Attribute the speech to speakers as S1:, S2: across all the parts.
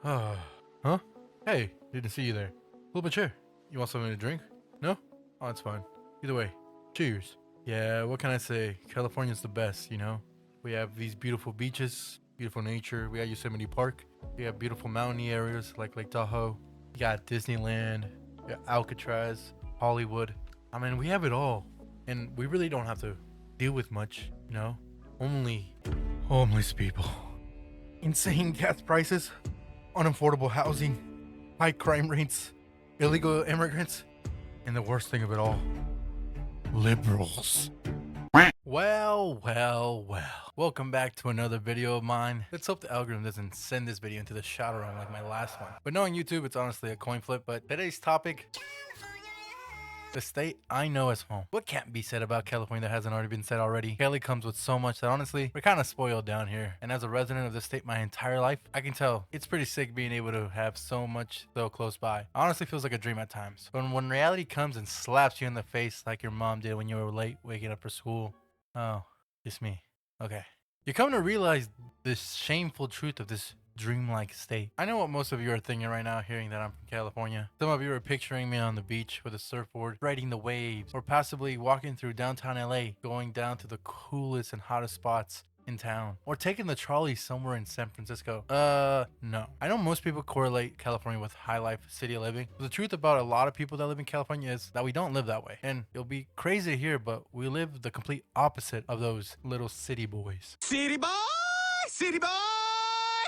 S1: Huh? Hey, didn't see you there. Pull up a chair. You want something to drink? No? Oh, it's fine. Either way, cheers. Yeah, what can I say? California's the best, you know? We have these beautiful beaches, beautiful nature. We got Yosemite Park. We have beautiful mountainy areas like Lake Tahoe. We got Disneyland. We got Alcatraz, Hollywood. I mean, we have it all. And we really don't have to deal with much, you know? Only homeless people. Insane gas prices, unaffordable housing, high crime rates, illegal immigrants, and the worst thing of it all, liberals. Well. Welcome back to another video of mine. Let's hope the algorithm doesn't send this video into the shadow realm like my last one. But knowing YouTube, it's honestly a coin flip. But today's topic, the state I know as home. What can't be said about California that hasn't already been said already? Cali comes with so much that honestly, we're kind of spoiled down here. And as a resident of this state my entire life, I can tell it's pretty sick being able to have so much so close by. Honestly feels like a dream at times. But when reality comes and slaps you in the face like your mom did when you were late waking up for school. Oh, just me. Okay. You come to realize this shameful truth of this dreamlike state. I know what most of you are thinking right now hearing that I'm from California. Some of you are picturing me on the beach with a surfboard, riding the waves, or possibly walking through downtown LA, going down to the coolest and hottest spots in town, or taking the trolley somewhere in San Francisco. No. I know most people correlate California with high life city living, but the truth about a lot of people that live in California is that we don't live that way. And it'll be crazy to hear, but we live the complete opposite of those little city boys.
S2: City boy! City boy!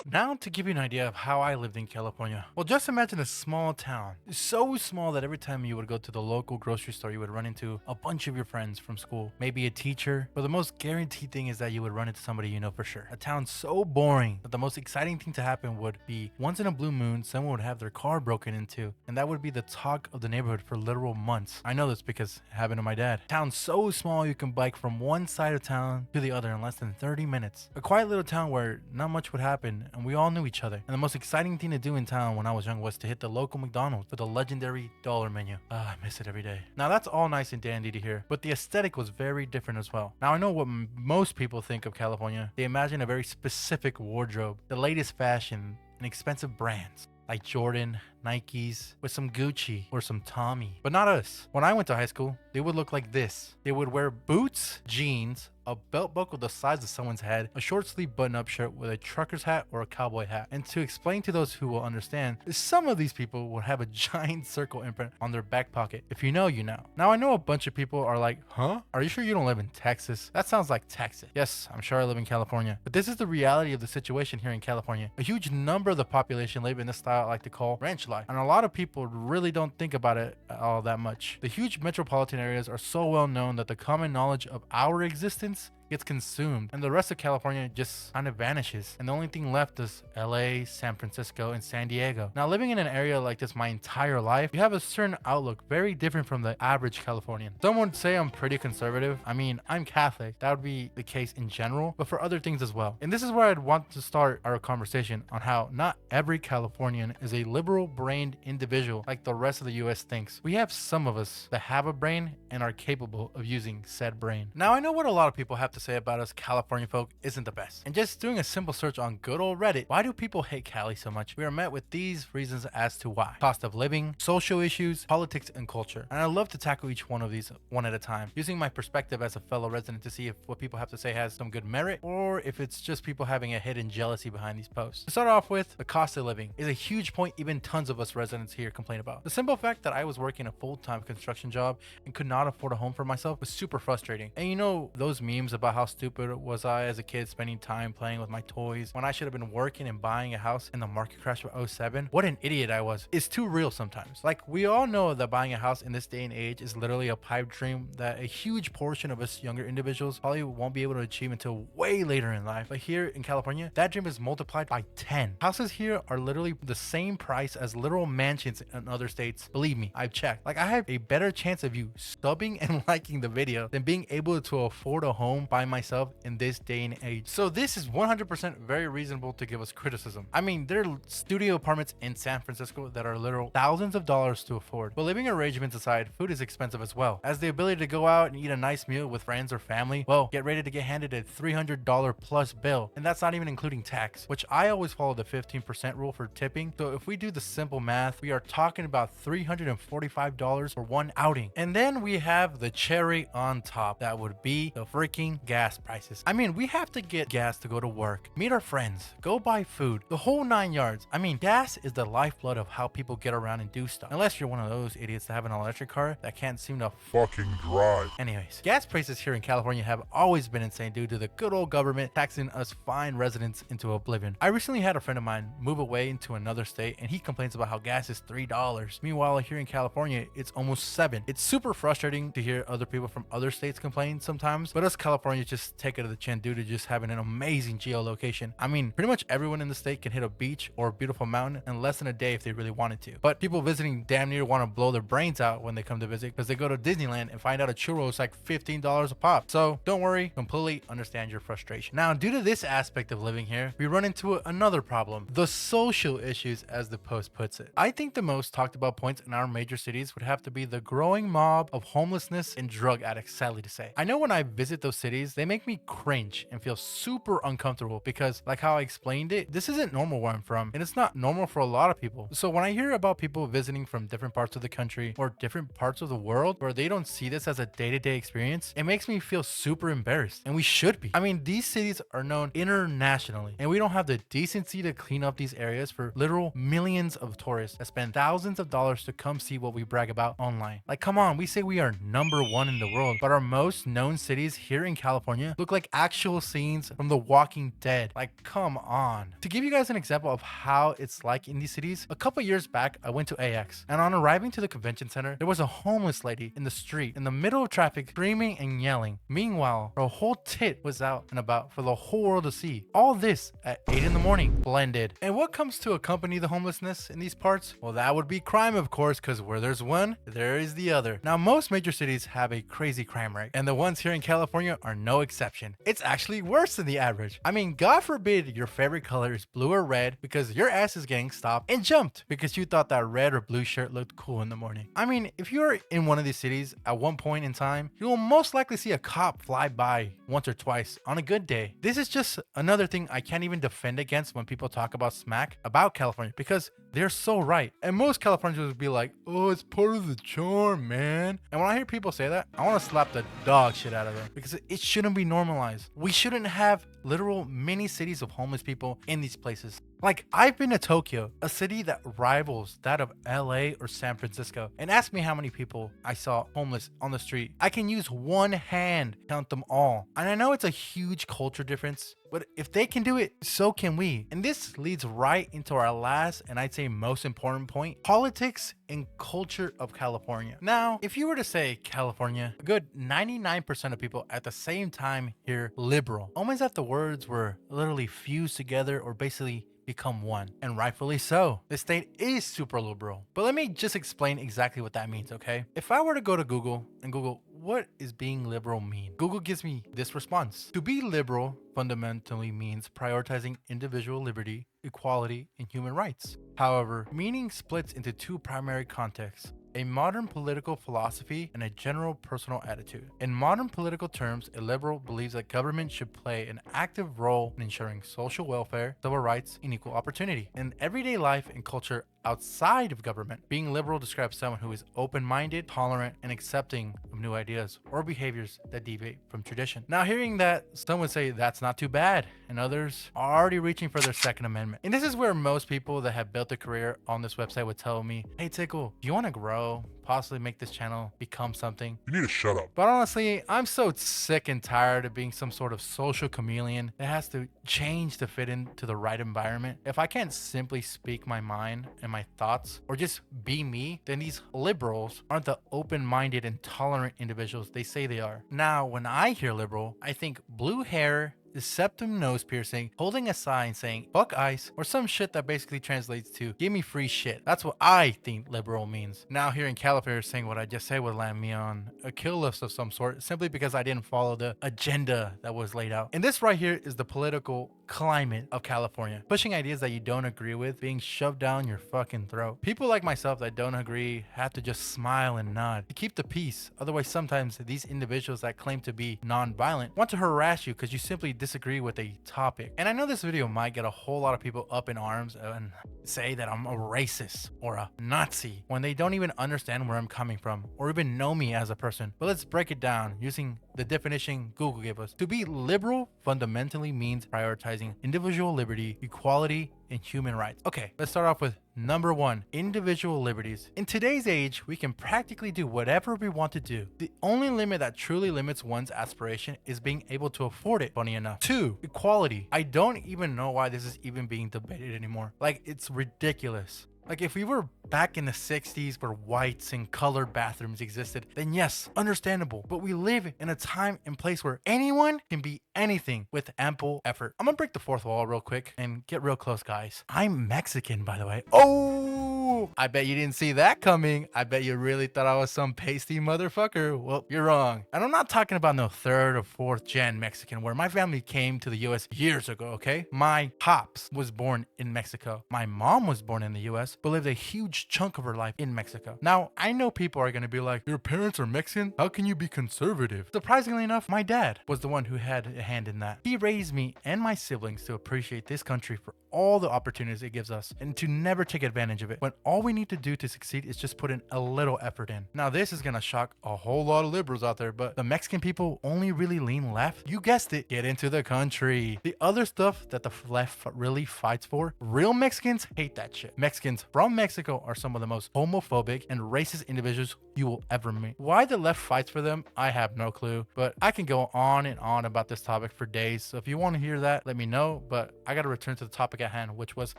S1: Now to give you an idea of how I lived in California. Well, just imagine a small town. So small that every time you would go to the local grocery store, you would run into a bunch of your friends from school. Maybe a teacher. But the most guaranteed thing is that you would run into somebody you know for sure. A town so boring that the most exciting thing to happen would be once in a blue moon, someone would have their car broken into. And that would be the talk of the neighborhood for literal months. I know this because it happened to my dad. Town so small you can bike from one side of town to the other in less than 30 minutes. A quiet little town where not much would happen and we all knew each other. And the most exciting thing to do in town when I was young was to hit the local McDonald's with the legendary dollar menu. I miss it every day. Now that's all nice and dandy to hear, but the aesthetic was very different as well. Now I know what most people think of California. They imagine a very specific wardrobe, the latest fashion, and expensive brands like Jordan, Nikes, with some Gucci or some Tommy. But not us. When I went to high school, they would look like this. They would wear boots, jeans, a belt buckle the size of someone's head, a short sleeve button-up shirt with a trucker's hat or a cowboy hat. And to explain to those who will understand, some of these people would have a giant circle imprint on their back pocket. If you know, you know. Now I know a bunch of people are like, huh? Are you sure you don't live in Texas? That sounds like Texas. Yes, I'm sure I live in California. But this is the reality of the situation here in California. A huge number of the population live in this style I like to call ranch life. And a lot of people really don't think about it all that much. The huge metropolitan areas are so well known that the common knowledge of our existence gets consumed and the rest of California just kind of vanishes, and the only thing left is LA, San Francisco, and San Diego. Now living in an area like this my entire life, you have a certain outlook very different from the average Californian. Some would say I'm pretty conservative. I mean, I'm Catholic. That would be the case in general, but for other things as well. And this is where I'd want to start our conversation on how not every Californian is a liberal brained individual like the rest of the US thinks. We have some of us that have a brain and are capable of using said brain. Now I know what a lot of people have to say about us California folk isn't the best. And just doing a simple search on good old Reddit, why do people hate Cali so much? We are met with these reasons as to why. Cost of living, social issues, politics, and culture. And I love to tackle each one of these one at a time, using my perspective as a fellow resident to see if what people have to say has some good merit or if it's just people having a hidden jealousy behind these posts. To start off with, the cost of living is a huge point even tons of us residents here complain about. The simple fact that I was working a full-time construction job and could not afford a home for myself was super frustrating. And you know those memes about how stupid was I as a kid spending time playing with my toys when I should have been working and buying a house in the market crash of '07? What an idiot I was. It's too real sometimes. Like, we all know that buying a house in this day and age is literally a pipe dream that a huge portion of us younger individuals probably won't be able to achieve until way later in life. But here in California, that dream is multiplied by 10. Houses here are literally the same price as literal mansions in other states. Believe me, I've checked. Like, I have a better chance of you stubbing and liking the video than being able to afford a home by find myself in this day and age. So this is 100% very reasonable to give us criticism. I mean, there are studio apartments in San Francisco that are literal thousands of dollars to afford. But living arrangements aside, food is expensive as well. As the ability to go out and eat a nice meal with friends or family, well, get ready to get handed a $300 plus bill. And that's not even including tax, which I always follow the 15% rule for tipping. So if we do the simple math, we are talking about $345 for one outing. And then we have the cherry on top. That would be the freaking gas prices. I mean, we have to get gas to go to work, meet our friends, go buy food, the whole 9 yards. I mean, gas is the lifeblood of how people get around and do stuff. Unless you're one of those idiots that have an electric car that can't seem to
S3: fucking drive.
S1: Anyways, gas prices here in California have always been insane due to the good old government taxing us fine residents into oblivion. I recently had a friend of mine move away into another state and he complains about how gas is $3. Meanwhile, here in California, it's almost $7. It's super frustrating to hear other people from other states complain sometimes, but us Californians just take it to the chin due to just having an amazing geolocation. I mean, pretty much everyone in the state can hit a beach or a beautiful mountain in less than a day if they really wanted to. But people visiting damn near want to blow their brains out when they come to visit because they go to Disneyland and find out a churro is like $15 a pop. So don't worry, completely understand your frustration. Now, due to this aspect of living here, we run into another problem, the social issues, as the post puts it. I think the most talked about points in our major cities would have to be the growing mob of homelessness and drug addicts, sadly to say. I know when I visit those cities, they make me cringe and feel super uncomfortable because, like how I explained it, this isn't normal where I'm from, and it's not normal for a lot of people. So when I hear about people visiting from different parts of the country or different parts of the world where they don't see this as a day-to-day experience, it makes me feel super embarrassed, and we should be. I mean, these cities are known internationally, and we don't have the decency to clean up these areas for literal millions of tourists that spend thousands of dollars to come see what we brag about online. Like, come on, we say we are #1 in the world, but our most known cities here in California look like actual scenes from The Walking Dead. Like, come on. To give you guys an example of how it's like in these cities, a couple years back, I went to AX, and on arriving to the convention center, there was a homeless lady in the street in the middle of traffic screaming and yelling. Meanwhile, her whole tit was out and about for the whole world to see. All this at 8 in the morning, blended. And what comes to accompany the homelessness in these parts? Well, that would be crime, of course, because where there's one, there is the other. Now, most major cities have a crazy crime rate, and the ones here in California are no exception. It's actually worse than the average. I mean, God forbid your favorite color is blue or red because your ass is getting stopped and jumped because you thought that red or blue shirt looked cool in the morning. I mean, if you're in one of these cities at one point in time, you will most likely see a cop fly by once or twice on a good day. This is just another thing I can't even defend against when people talk about smack about California because they're so right. And most Californians would be like, oh, it's part of the charm, man. And when I hear people say that, I want to slap the dog shit out of them because it shouldn't be normalized. We shouldn't have literal mini cities of homeless people in these places. Like, I've been to Tokyo, a city that rivals that of LA or San Francisco, and ask me how many people I saw homeless on the street. I can use one hand to count them all. And I know it's a huge culture difference, but if they can do it, so can we. And this leads right into our last and I'd say most important point, politics and culture of California. Now, if you were to say California, a good 99% of people at the same time hear liberal, almost as if the words were literally fused together or basically become one, and rightfully so. The state is super liberal. But let me just explain exactly what that means, okay? If I were to go to Google and Google, what is being liberal mean? Google gives me this response. To be liberal fundamentally means prioritizing individual liberty, equality, and human rights. However, meaning splits into two primary contexts: a modern political philosophy and a general personal attitude. In modern political terms, a liberal believes that government should play an active role in ensuring social welfare, civil rights, and equal opportunity. In everyday life and culture outside of government, being liberal describes someone who is open-minded, tolerant, and accepting of new ideas or behaviors that deviate from tradition. Now, hearing that, some would say that's not too bad, and others are already reaching for their Second Amendment. And this is where most people that have built a career on this website would tell me, hey Tickle, do you want to grow? Possibly make this channel become something?
S3: You need to shut up.
S1: But honestly, I'm so sick and tired of being some sort of social chameleon that has to change to fit into the right environment. If I can't simply speak my mind and my thoughts or just be me, then these liberals aren't the open-minded and tolerant individuals they say they are. Now, when I hear liberal, I think blue hair the septum nose piercing, holding a sign saying fuck ICE, or some shit that basically translates to give me free shit. That's what I think liberal means. Now hearing California saying what I just said would land me on a kill list of some sort, simply because I didn't follow the agenda that was laid out. And this right here is the political climate of California. Pushing ideas that you don't agree with being shoved down your fucking throat. People like myself that don't agree have to just smile and nod to keep the peace. Otherwise, sometimes these individuals that claim to be non-violent want to harass you because you simply disagree with a topic. And I know this video might get a whole lot of people up in arms and say that I'm a racist or a Nazi when they don't even understand where I'm coming from or even know me as a person. But let's break it down using the definition Google gave us. To be liberal fundamentally means prioritizing individual liberty, equality, and human rights. Okay, let's start off with number one, individual liberties. In today's age, we can practically do whatever we want to do. The only limit that truly limits one's aspiration is being able to afford it, funny enough. Two, equality. I don't even know why this is even being debated anymore. Like, it's ridiculous. Like, if we were back in the 60s where whites and colored bathrooms existed, then yes, understandable. But we live in a time and place where anyone can be anything with ample effort. I'm gonna break the fourth wall real quick and get real close, guys. I'm Mexican, by the way. Oh, I bet you didn't see that coming. I bet you really thought I was some pasty motherfucker. Well, you're wrong. And I'm not talking about no third or fourth gen Mexican where my family came to the US years ago, okay? My pops was born in Mexico. My mom was born in the US, but lived a huge chunk of her life in Mexico. Now, I know people are gonna be like, your parents are Mexican? How can you be conservative? Surprisingly enough, my dad was the one who had a hand in that. He raised me and my siblings to appreciate this country for all the opportunities it gives us and to never take advantage of it when all we need to do to succeed is just put in a little effort in. Now, this is gonna shock a whole lot of liberals out there, but the Mexican people only really lean left. You guessed it, get into the country. The other stuff that the left really fights for, real Mexicans hate that shit. Mexicans from Mexico are some of the most homophobic and racist individuals you will ever meet. Why the left fights for them, I have no clue, but I can go on and on about this topic for days. So if you want to hear that, let me know, but I got to return to the topic at hand, which was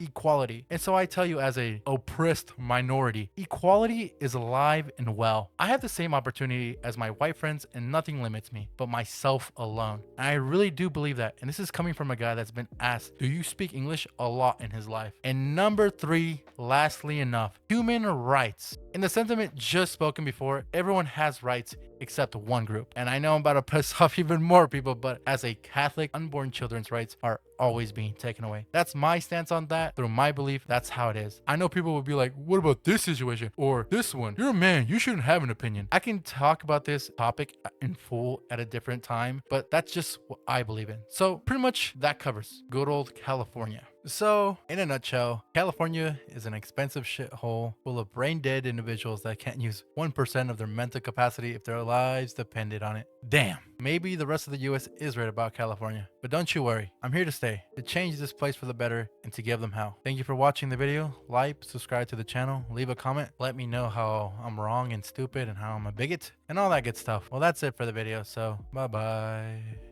S1: equality. And so I tell you, as a oppressed minority, equality is alive and well. I have the same opportunity as my white friends and nothing limits me but myself alone. And I really do believe that. And this is coming from a guy that's been asked, do you speak English a lot in his life? And number three, lastly enough, human rights. In the sentiment just spoken before, everyone has rights except one group. And I know I'm about to piss off even more people, but as a Catholic, unborn children's rights are always being taken away. That's my stance on that. Through my belief, that's how it is. I know people will be like, what about this situation or this one? You're a man, you shouldn't have an opinion. I can talk about this topic in full at a different time, but that's just what I believe in. So pretty much that covers good old California. So, in a nutshell, California is an expensive shithole full of brain-dead individuals that can't use 1% of their mental capacity if their lives depended on it. Damn, maybe the rest of the US is right about California. But don't you worry, I'm here to stay, to change this place for the better and to give them hell. Thank you for watching the video. Like, subscribe to the channel, leave a comment, let me know how I'm wrong and stupid and how I'm a bigot and all that good stuff. Well, that's it for the video, so bye-bye.